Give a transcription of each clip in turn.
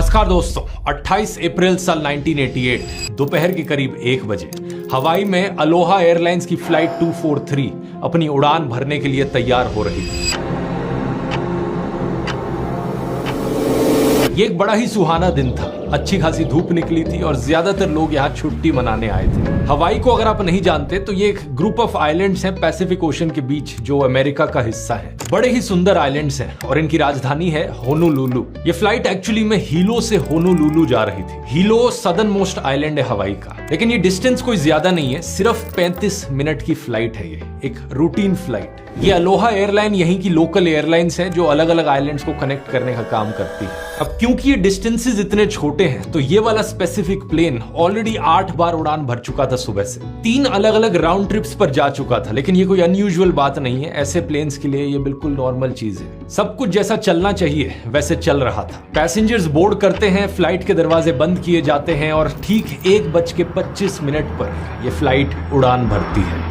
नमस्कार दोस्तों, 28 अप्रैल साल 1988 दोपहर के करीब 1 बजे हवाई में अलोहा एयरलाइंस की फ्लाइट 243 अपनी उड़ान भरने के लिए तैयार हो रही थी। ये एक बड़ा ही सुहाना दिन था। अच्छी खासी धूप निकली थी और ज्यादातर लोग यहाँ छुट्टी मनाने आए थे। हवाई को अगर आप नहीं जानते तो ये एक ग्रुप ऑफ आइलैंड्स हैं पैसिफिक ओशन के बीच जो अमेरिका का हिस्सा है। बड़े ही सुंदर आइलैंड्स हैं और इनकी राजधानी है होनोलुलु। ये फ्लाइट एक्चुअली में हीलो से होनोलुलु जा रही थी। हीलो सदर्न मोस्ट आइलैंड है हवाई का, लेकिन ये डिस्टेंस कोई ज्यादा नहीं है, सिर्फ 35 मिनट की फ्लाइट है। ये एक रूटीन फ्लाइट। ये अलोहा एयरलाइन यहीं की लोकल एयरलाइंस है जो अलग अलग आइलैंड्स को कनेक्ट करने का काम करती है। अब क्योंकि ये डिस्टेंसेस इतने छोटे हैं तो ये वाला स्पेसिफिक प्लेन ऑलरेडी 8 बार उड़ान भर चुका था सुबह से। 3 अलग अलग राउंड ट्रिप्स पर जा चुका था, लेकिन ये कोई अनयूजुअल बात नहीं है। ऐसे प्लेन्स के लिए ये बिल्कुल नॉर्मल चीज है। सब कुछ जैसा चलना चाहिए वैसे चल रहा था। पैसेंजर्स बोर्ड करते हैं, फ्लाइट के दरवाजे बंद किए जाते हैं और ठीक 1:25 पर यह फ्लाइट उड़ान भरती है।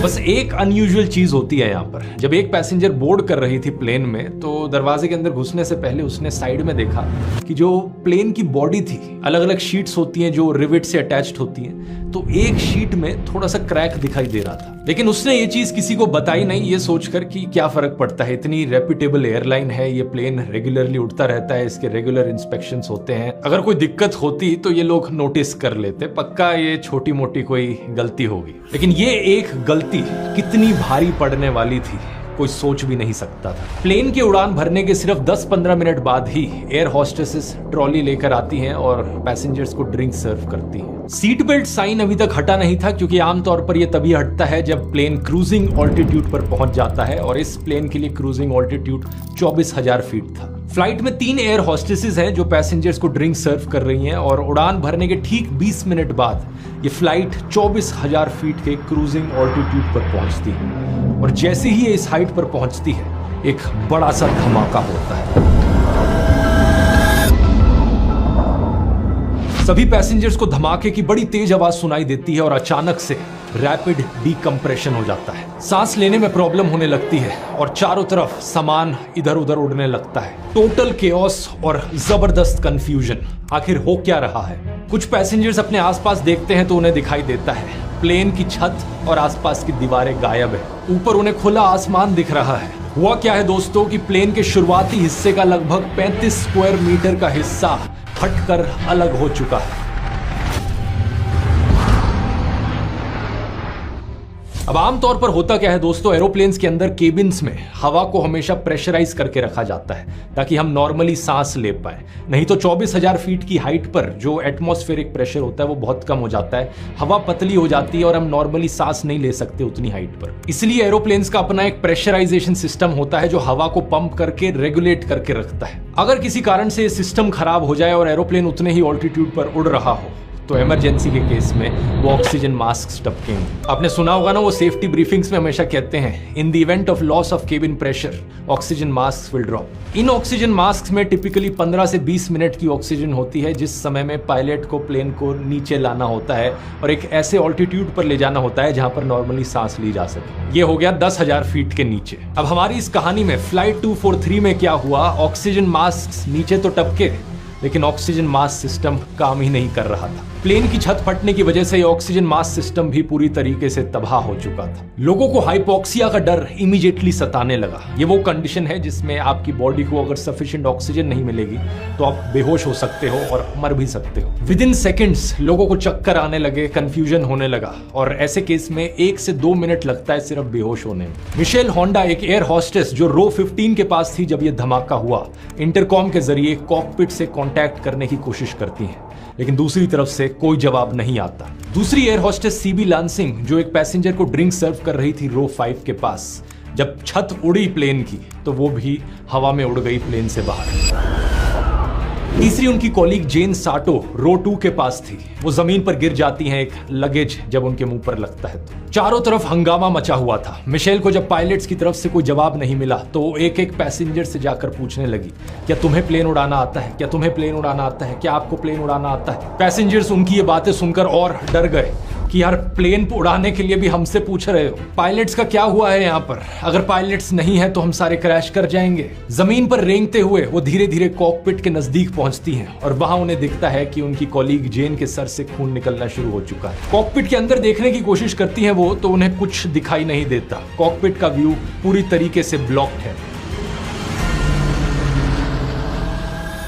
बस एक अनयूजुअल चीज होती है यहाँ पर। जब एक पैसेंजर बोर्ड कर रही थी प्लेन में तो दरवाजे के अंदर घुसने से पहले उसने साइड में देखा कि जो प्लेन की बॉडी थी, अलग अलग शीट्स होती हैं जो रिवेट से अटैच्ड होती हैं, तो एक शीट में थोड़ा सा क्रैक दिखाई दे रहा था। लेकिन उसने ये चीज किसी को बताई नहीं, ये सोचकर कि क्या फर्क पड़ता है, इतनी रेप्यूटेबल एयरलाइन है, ये प्लेन रेगुलरली उड़ता रहता है, इसके रेगुलर इंस्पेक्शंस होते हैं, अगर कोई दिक्कत होती तो ये लोग नोटिस कर लेते, पक्का ये छोटी मोटी कोई गलती होगी। लेकिन ये एक गलती कितनी भारी पड़ने वाली थी कोई सोच भी नहीं सकता था। प्लेन के उड़ान भरने के सिर्फ 10-15 मिनट बाद ही एयर होस्टेसेस ट्रॉली लेकर आती हैं और पैसेंजर्स को ड्रिंक सर्व करती हैं। सीट बेल्ट साइन अभी तक हटा नहीं था क्योंकि आमतौर पर यह तभी हटता है जब प्लेन क्रूजिंग ऑल्टीट्यूड पर पहुंच जाता है और इस प्लेन के लिए क्रूजिंग ऑल्टीट्यूड 24,000 फीट था। फ्लाइट में 3 एयर होस्टेसेस हैं जो पैसेंजर्स को ड्रिंक सर्व कर रही हैं और उड़ान भरने के ठीक 20 मिनट बाद ये फ्लाइट 24,000 फीट के क्रूजिंग ऑल्टीट्यूड पर पहुंचती है और जैसे ही ये इस हाइट पर पहुंचती है एक बड़ा सा धमाका होता है। सभी पैसेंजर्स को धमाके की बड़ी तेज आवाज सुनाई देती है और अचानक से रैपिड डीकंप्रेशन हो जाता है। सांस लेने में प्रॉब्लम होने लगती है और चारों तरफ सामान इधर उधर उड़ने लगता है। टोटल केओस और जबरदस्त कंफ्यूजन। आखिर हो क्या रहा है? कुछ पैसेंजर्स अपने आसपास देखते हैं तो उन्हें दिखाई देता है प्लेन की छत और आसपास की दीवारें गायब है। ऊपर उन्हें खुला आसमान दिख रहा है। हुआ क्या है दोस्तों कि प्लेन के शुरुआती हिस्से का लगभग 35 स्क्वायर मीटर का हिस्सा फटकर अलग हो चुका है। अब आमतौर पर होता क्या है दोस्तों, एरोप्लेन्स के अंदर केबिन्स में हवा को हमेशा प्रेशराइज करके रखा जाता है ताकि हम नॉर्मली सांस ले पाए। नहीं तो 24,000 फीट की हाइट पर जो एटमॉस्फेरिक प्रेशर होता है वो बहुत कम हो जाता है, हवा पतली हो जाती है और हम नॉर्मली सांस नहीं ले सकते उतनी हाइट पर। इसलिए एरोप्लेन्स का अपना एक प्रेशराइजेशन सिस्टम होता है जो हवा को पंप करके रेगुलेट करके रखता है। अगर किसी कारण से सिस्टम खराब हो जाए और एरोप्लेन उतने ही ऑल्टीट्यूड पर उड़ रहा हो तो इमरजेंसी के केस में वो ऑक्सीजन मास्क टपकेंगे। आपने सुना होगा ना, वो सेफ्टी ब्रीफिंग्स में हमेशा कहते हैं in the event of loss of cabin pressure oxygen mask will drop. In oxygen mask में टिपिकली 15 से 20 मिनट की ऑक्सीजन होती है जिस समय में पायलट को प्लेन को नीचे लाना होता है और एक ऐसे ऑल्टीट्यूड पर ले जाना होता है जहां पर नॉर्मली सांस ली जा सके। ये हो गया 10,000 फीट के नीचे। अब हमारी इस कहानी में फ्लाइट 243 में क्या हुआ, ऑक्सीजन मास्क नीचे तो टपके लेकिन ऑक्सीजन मास्क सिस्टम काम ही नहीं कर रहा था। प्लेन की छत फटने की वजह से ये ऑक्सीजन मास्क सिस्टम भी पूरी तरीके से तबाह हो चुका था। लोगों को हाइपोक्सिया का डर इमीडिएटली सताने लगा। ये वो कंडीशन है जिसमें आपकी बॉडी को अगर सफिशिएंट ऑक्सीजन नहीं मिलेगी तो आप बेहोश हो सकते हो और मर भी सकते हो। विद इन सेकेंड्स लोगों को चक्कर आने लगे, कंफ्यूजन होने लगा और ऐसे केस में 1 से 2 मिनट लगता है सिर्फ बेहोश होने में। मिशेल होंडा एक एयर होस्टेस जो रो 15 के पास थी जब यह धमाका हुआ, इंटरकॉम के जरिए कॉकपिट से कांटेक्ट करने की कोशिश करती हैं, लेकिन दूसरी तरफ से कोई जवाब नहीं आता। दूसरी एयर होस्टेस सीबी लांसिंग जो एक पैसेंजर को ड्रिंक सर्व कर रही थी रो 5 के पास, जब छत उड़ी प्लेन की तो वो भी हवा में उड़ गई प्लेन से बाहर। तीसरी उनकी कॉलीग जेन साटो रो 2 के पास थी। वो जमीन पर गिर जाती हैं एक लगेज जब उनके मुंह पर लगता है तो। चारों तरफ हंगामा मचा हुआ था। मिशेल को जब पायलट्स की तरफ से कोई जवाब नहीं मिला तो वो एक एक पैसेंजर से जाकर पूछने लगी, क्या तुम्हें प्लेन उड़ाना आता है? क्या तुम्हें प्लेन उड़ाना आता है? क्या आपको प्लेन उड़ाना आता है? पैसेंजर्स उनकी ये बातें सुनकर और डर गए कि यार प्लेन उड़ाने के लिए भी हमसे पूछ रहे हो? पायलट्स का क्या हुआ है यहाँ पर? अगर पायलट्स नहीं है तो हम सारे क्रैश कर जाएंगे। जमीन पर रेंगते हुए वो धीरे धीरे कॉकपिट के नजदीक पहुंचती हैं और वहां उन्हें दिखता है कि उनकी कॉलीग जेन के सर से खून निकलना शुरू हो चुका है। कॉकपिट के अंदर देखने की कोशिश करती हैं वो, तो उन्हें कुछ दिखाई नहीं देता। कॉकपिट का व्यू पूरी तरीके से ब्लॉक्ड है।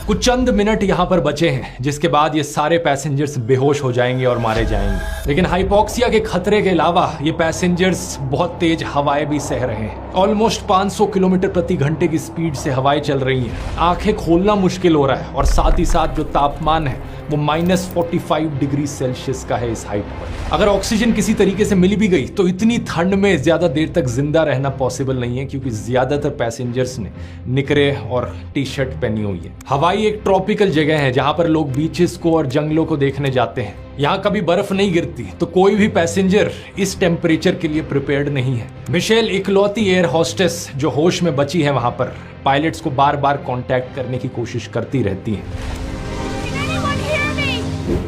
कुछ चंद मिनट यहाँ पर बचे हैं जिसके बाद ये सारे पैसेंजर्स बेहोश हो जाएंगे और मारे जाएंगे। लेकिन हाइपोक्सिया के खतरे के अलावा ये पैसेंजर्स बहुत तेज हवाएं भी सह रहे हैं। ऑलमोस्ट 500 किलोमीटर प्रति घंटे की स्पीड से हवाएं चल रही हैं। आंखें खोलना मुश्किल हो रहा है और साथ ही साथ जो तापमान है वो -45 डिग्री सेल्सियस का है इस हाइट पर। अगर ऑक्सीजन किसी तरीके से मिल भी गई तो इतनी ठंड में ज्यादा देर तक जिंदा रहना पॉसिबल नहीं है, क्योंकि ज्यादातर पैसेंजर्स ने निकरे और टी शर्ट पहनी हुई है। हवाई एक ट्रॉपिकल जगह है जहां पर लोग बीचेस को और जंगलों को देखने जाते हैं। यहाँ कभी बर्फ नहीं गिरती, तो कोई भी पैसेंजर इस टेम्परेचर के लिए प्रिपेयर्ड नहीं है। मिशेल इकलौती एयर होस्टेस जो होश में बची है वहां पर पायलट्स को बार बार कांटेक्ट करने की कोशिश करती रहती है,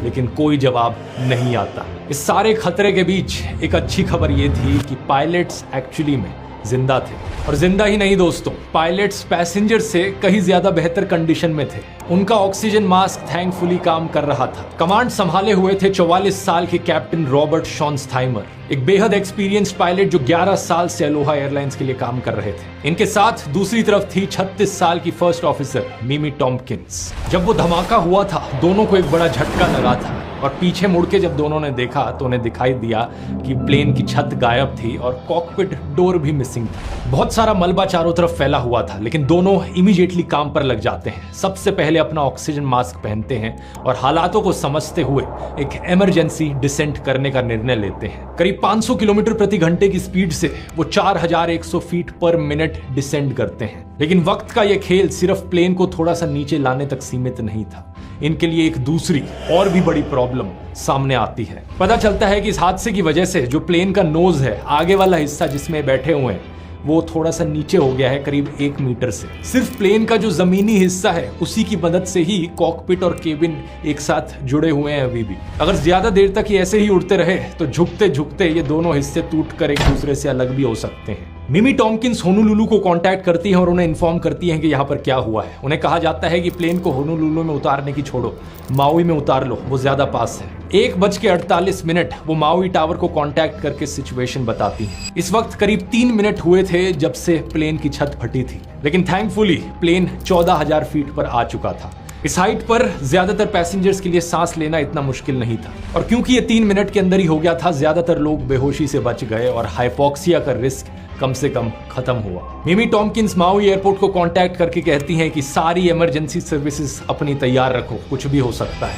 लेकिन कोई जवाब नहीं आता। इस सारे खतरे के बीच एक अच्छी खबर ये थी कि पायलट्स एक्चुअली में जिंदा थे। और जिंदा ही नहीं दोस्तों, पायलट्स पैसेंजर से कहीं ज्यादा बेहतर कंडीशन में थे। उनका ऑक्सीजन मास्क थैंकफुली काम कर रहा था। कमांड संभाले हुए थे 44 साल के कैप्टन रॉबर्ट शॉन्सथाइमर, एक बेहद एक्सपीरियंस्ड पायलट जो 11 साल से अलोहा एयरलाइंस के लिए काम कर रहे थे। इनके साथ दूसरी तरफ थी 36 साल की फर्स्ट ऑफिसर मिमी टॉम्पकिंस। जब वो धमाका हुआ था दोनों को एक बड़ा झटका लगा था और पीछे मुड़ के जब दोनों ने देखा तो उन्हें दिखाई दिया कि प्लेन की छत गायब थी और कॉकपिट डोर भी मिसिंग था। बहुत सारा मलबा चारों तरफ फैला हुआ था, लेकिन दोनों इमीडिएटली काम पर लग जाते हैं। सबसे पहले अपना ऑक्सीजन मास्क पहनते हैं और हालातों को समझते हुए एक इमरजेंसी डिसेंट करने का निर्णय लेते हैं। करीब 500 किलोमीटर प्रति घंटे की स्पीड से वो 4100 फीट पर मिनट डिसेंड करते हैं। लेकिन वक्त का यह खेल सिर्फ प्लेन को थोड़ा सा नीचे लाने तक सीमित नहीं था। इनके लिए एक दूसरी और भी बड़ी प्रॉब्लम सामने आती है। पता चलता है कि इस हादसे की वजह से जो प्लेन का नोज है, आगे वाला हिस्सा जिसमें बैठे हुए हैं, वो थोड़ा सा नीचे हो गया है करीब 1 मीटर से। सिर्फ प्लेन का जो जमीनी हिस्सा है उसी की मदद से ही कॉकपिट और केबिन एक साथ जुड़े हुए हैं अभी भी। अगर ज्यादा देर तक ये ऐसे ही उड़ते रहे तो झुकते झुकते ये दोनों हिस्से टूटकर एक दूसरे से अलग भी हो सकते हैं। मिमी टॉम्पकिंस होनोलुलु को कांटेक्ट करती हैं और उन्हें इन्फॉर्म करती हैं कि यहाँ पर क्या हुआ है। उन्हें कहा जाता है कि प्लेन को होनोलुलु में उतारने की छोड़ो, माउई में उतार लो, वो ज्यादा पास है। 1:48 वो माउई टावर को कांटेक्ट करके सिचुएशन बताती हैं। इस वक्त करीब 3 मिनट हुए थे जब से प्लेन की छत फटी थी, लेकिन थैंकफुली प्लेन 14,000 फीट पर आ चुका था। इस हाइट पर ज्यादातर पैसेंजर्स के लिए सांस लेना इतना मुश्किल नहीं था, और क्योंकि ये 3 मिनट के अंदर ही हो गया था, ज्यादातर लोग बेहोशी से बच गए और हाइपोक्सिया का रिस्क कम से कम खत्म हुआ। मिमी टॉम्पकिंस माउई एयरपोर्ट को कांटेक्ट करके कहती हैं कि सारी इमरजेंसी सर्विसेज अपनी तैयार रखो, कुछ भी हो सकता है।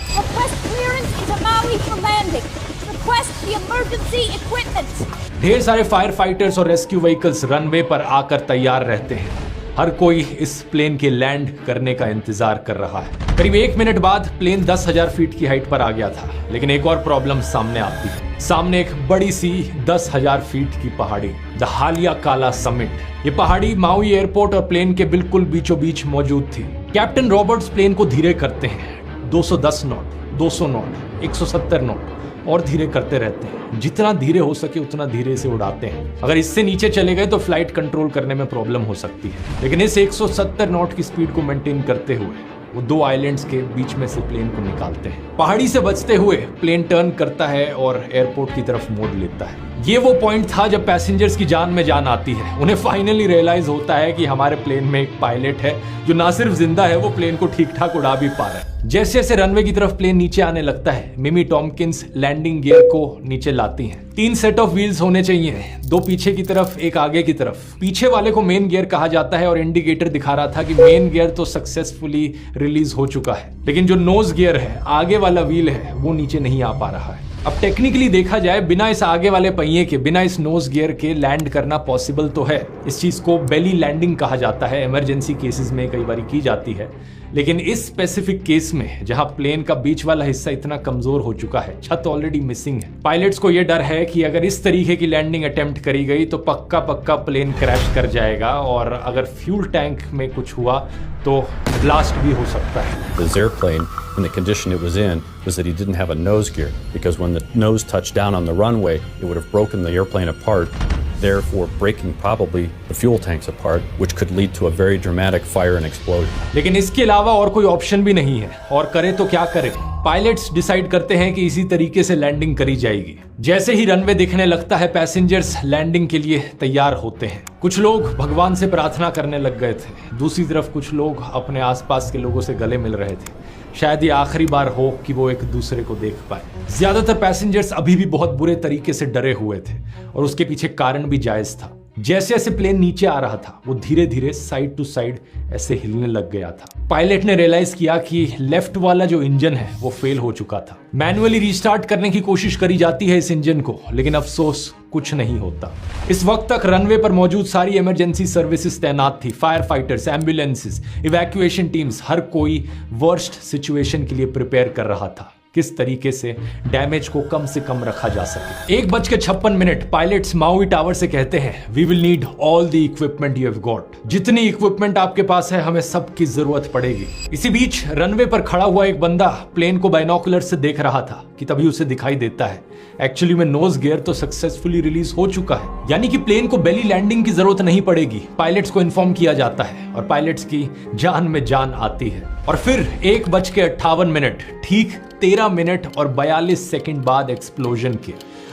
ढेर सारे फायर फाइटर्स और रेस्क्यू व्हीकल्स रनवे पर आकर तैयार रहते हैं। हर कोई इस प्लेन के लैंड करने का इंतजार कर रहा है। करीब 1 मिनट बाद प्लेन 10,000 फीट की हाइट पर आ गया था, लेकिन एक और प्रॉब्लम सामने आती है। सामने एक बड़ी सी 10,000 फीट की पहाड़ी, द हालिया काला समिट। ये पहाड़ी माउई एयरपोर्ट और प्लेन के बिल्कुल बीचों बीच मौजूद थी। कैप्टन रॉबर्ट्स प्लेन को धीरे करते हैं, 210 नॉट, 200 नॉट, 170 नॉट और धीरे करते रहते हैं। जितना धीरे हो सके उतना धीरे से उड़ाते हैं। अगर इससे नीचे चले गए तो फ्लाइट कंट्रोल करने में प्रॉब्लम हो सकती है, लेकिन इस 170 नॉट की स्पीड को मेंटेन करते हुए वो 2 आइलैंड्स के बीच में से प्लेन को निकालते हैं। पहाड़ी से बचते हुए प्लेन टर्न करता है और एयरपोर्ट की तरफ मोड़ लेता है। ये वो पॉइंट था जब पैसेंजर्स की जान में जान आती है। उन्हें फाइनली रियलाइज होता है कि हमारे प्लेन में एक पायलट है जो ना सिर्फ जिंदा है, वो प्लेन को ठीक ठाक उड़ा भी पा रहा है। जैसे जैसे रनवे की तरफ प्लेन नीचे आने लगता है, मिमी टॉम्पकिंस लैंडिंग गियर को नीचे लाती हैं। 3 सेट ऑफ व्हील्स होने चाहिए, 2 पीछे की तरफ, 1 आगे की तरफ। पीछे वाले को मेन गियर कहा जाता है और इंडिकेटर दिखा रहा था कि मेन गियर तो सक्सेसफुली रिलीज हो चुका है, लेकिन जो नोज गियर है, आगे वाला व्हील है, वो नीचे नहीं आ पा रहा है। अब टेक्निकली देखा जाए, बिना इस आगे वाले पहिए के, बिना इस नोज गियर के लैंड करना पॉसिबल तो है। इस चीज को बेली लैंडिंग कहा जाता है, इमरजेंसी केसेस में कई बार की जाती है। लेकिन इस स्पेसिफिक केस में जहां प्लेन का बीच वाला हिस्सा इतना कमजोर हो चुका है, छत ऑलरेडी मिसिंग है, पायलट्स को यह डर है कि अगर इस तरीके की लैंडिंग अटेम्प्ट करी गई तो पक्का प्लेन क्रैश कर जाएगा, और अगर फ्यूल टैंक में कुछ हुआ तो ब्लास्ट भी हो सकता है। This airplane in the condition it was in was that he didn't have a nose gear, because when the nose touched down on the runway, it would have broken the airplane apart, therefore breaking probably the fuel tanks apart, which could lead to a very dramatic fire and explosion. लेकिन इसके अलावा और कोई option भी नहीं है, और करे तो क्या करे। पायलट्स डिसाइड करते हैं कि इसी तरीके से लैंडिंग करी जाएगी। जैसे ही रनवे दिखने लगता है, पैसेंजर्स लैंडिंग के लिए तैयार होते हैं। कुछ लोग भगवान से प्रार्थना करने लग गए थे, दूसरी तरफ कुछ लोग अपने आसपास के लोगों से गले मिल रहे थे। शायद ये आखिरी बार हो कि वो एक दूसरे को देख पाए। ज्यादातर पैसेंजर्स अभी भी बहुत बुरे तरीके से डरे हुए थे, और उसके पीछे कारण भी जायज था। जैसे जैसे प्लेन नीचे आ रहा था, वो धीरे धीरे साइड टू साइड ऐसे हिलने लग गया था। पायलट ने रियलाइज किया कि लेफ्ट वाला जो इंजन है वो फेल हो चुका था। मैन्युअली रीस्टार्ट करने की कोशिश करी जाती है इस इंजन को, लेकिन अफसोस कुछ नहीं होता। इस वक्त तक रनवे पर मौजूद सारी इमरजेंसी सर्विसेज तैनात थी। Fire fighters, ambulances, evacuation teams, हर कोई वर्स्ट सिचुएशन के लिए प्रिपेयर कर रहा था। किस तरीके से डैमेज को कम से कम रखा जा सके। 1:56 पायलट्स माउई टावर से कहते हैं, we will need all the equipment you have got. जितनी इक्विपमेंट आपके पास है, हमें सबकी जरूरत पड़ेगी। इसी बीच रनवे पर खड़ा हुआ एक बंदा प्लेन को बाइनोकुलर से देख रहा था कि तभी उसे दिखाई देता है एक्चुअली में नोज गियर तो सक्सेसफुली रिलीज हो चुका है, यानी कि प्लेन को बेली लैंडिंग की जरूरत नहीं पड़ेगी। पायलट्स को इन्फॉर्म किया जाता है और पायलट्स की जान में जान आती है। और फिर 1:58 ठीक 13 मिनट और 42 सेकंड बाद एक्सप्लोजन के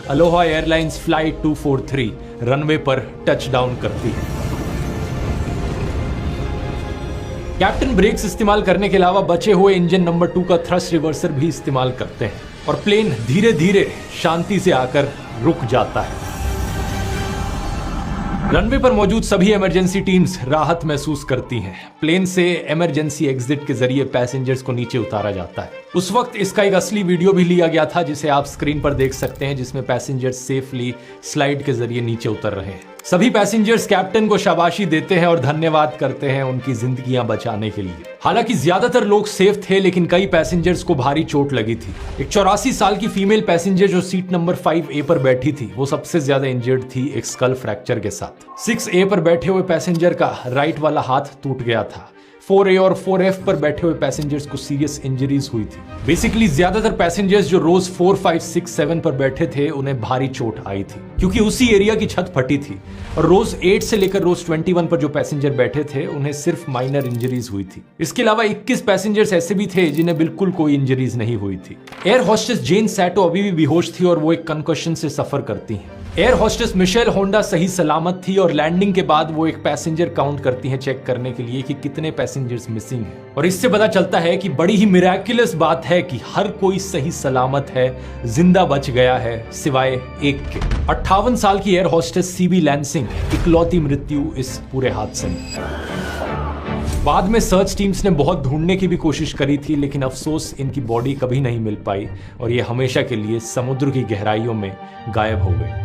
अलोहा एयरलाइंस फ्लाइट 243 रनवे पर टच डाउन करती है। कैप्टन ब्रेक्स इस्तेमाल करने के अलावा बचे हुए इंजन नंबर 2 का थ्रस्ट रिवर्सर भी इस्तेमाल करते हैं, और प्लेन धीरे धीरे शांति से आकर रुक जाता है। रनवे पर मौजूद सभी इमरजेंसी टीम्स राहत महसूस करती हैं। प्लेन से इमरजेंसी एग्जिट के जरिए पैसेंजर्स को नीचे उतारा जाता है। उस वक्त इसका एक असली वीडियो भी लिया गया था, जिसे आप स्क्रीन पर देख सकते हैं, जिसमें पैसेंजर्स सेफली स्लाइड के जरिए नीचे उतर रहे हैं। सभी पैसेंजर्स कैप्टन को शाबाशी देते हैं और धन्यवाद करते हैं उनकी जिंदगियां बचाने के लिए। हालांकि ज्यादातर लोग सेफ थे, लेकिन कई पैसेंजर्स को भारी चोट लगी थी। एक 84 साल की फीमेल पैसेंजर जो सीट नंबर 5A पर बैठी थी, वो सबसे ज्यादा इंजर्ड थी, एक स्कल फ्रैक्चर के साथ। 6A पर बैठे हुए पैसेंजर का राइट वाला हाथ टूट गया था। 4A और 4F पर बैठे हुए पैसेंजर्स को सीरियस इंजरीज हुई थी। बेसिकली ज्यादातर पैसेंजर्स जो रोज 4, 5, 6, 7 पर बैठे थे, उन्हें भारी चोट आई थी, क्योंकि उसी एरिया की छत फटी थी। और रोज 8 से लेकर रोज 21 पर जो पैसेंजर बैठे थे, उन्हें सिर्फ माइनर इंजरीज हुई थी। इसके अलावा 21 पैसेंजर्स ऐसे भी थे जिन्हें बिल्कुल कोई इंजरीज नहीं हुई थी। एयर होस्टेस जेन सैटो अभी भी बेहोश थी और वो एक कंकशन से सफर करती हैं। एयर होस्टेस मिशेल होंडा सही सलामत थी, और लैंडिंग के बाद वो एक पैसेंजर काउंट करती हैं चेक करने के लिए कि कितने पैसेंजर्स मिसिंग हैं। और इससे पता चलता है कि बड़ी ही मिराक्युलस बात है कि हर कोई सही सलामत है, जिंदा बच गया है, सिवाय एक के। 58 साल की एयर होस्टेस सीबी लैंसिंग इकलौती मृत्यु इस पूरे हादसे में। बाद में सर्च टीम्स ने बहुत ढूंढने की भी कोशिश करी थी, लेकिन अफसोस इनकी बॉडी कभी नहीं मिल पाई और ये हमेशा के लिए समुद्र की गहराइयों में गायब हो गई।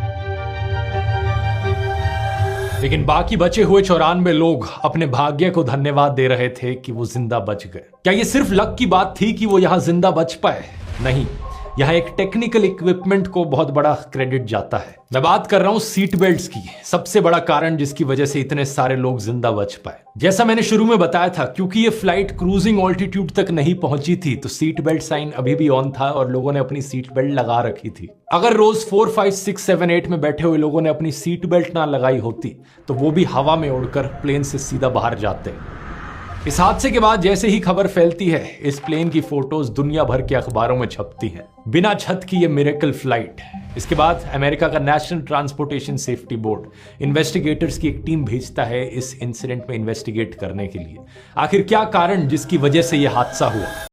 लेकिन बाकी बचे हुए 94 लोग अपने भाग्य को धन्यवाद दे रहे थे कि वो जिंदा बच गए। क्या ये सिर्फ लक की बात थी कि वो यहां जिंदा बच पाए? नहीं, यहाँ एक टेक्निकल इक्विपमेंट को बहुत बड़ा क्रेडिट जाता है। मैं बात कर रहा हूँ सीट बेल्ट्स की, सबसे बड़ा कारण जिसकी वजह से इतने सारे लोग जिंदा बच पाए। जैसा मैंने शुरू में बताया था, क्योंकि ये फ्लाइट क्रूजिंग ऑल्टीट्यूड तक नहीं पहुंची थी, तो सीट बेल्ट साइन अभी भी ऑन था और लोगों ने अपनी सीट बेल्ट लगा रखी थी। अगर रोज 4, 5, 6, 7, 8 में बैठे हुए लोगों ने अपनी सीट बेल्ट ना लगाई होती, तो वो भी हवा में उड़कर प्लेन से सीधा बाहर जाते। इस हादसे के बाद जैसे ही खबर फैलती है, इस प्लेन की फोटोज दुनिया भर के अखबारों में छपती हैं। बिना छत की ये मिरेकल फ्लाइट। इसके बाद अमेरिका का national transportation safety board investigators की एक टीम भेजता है इस इंसिडेंट में इन्वेस्टिगेट करने के लिए। आखिर क्या कारण जिसकी वजह से यह हादसा हुआ।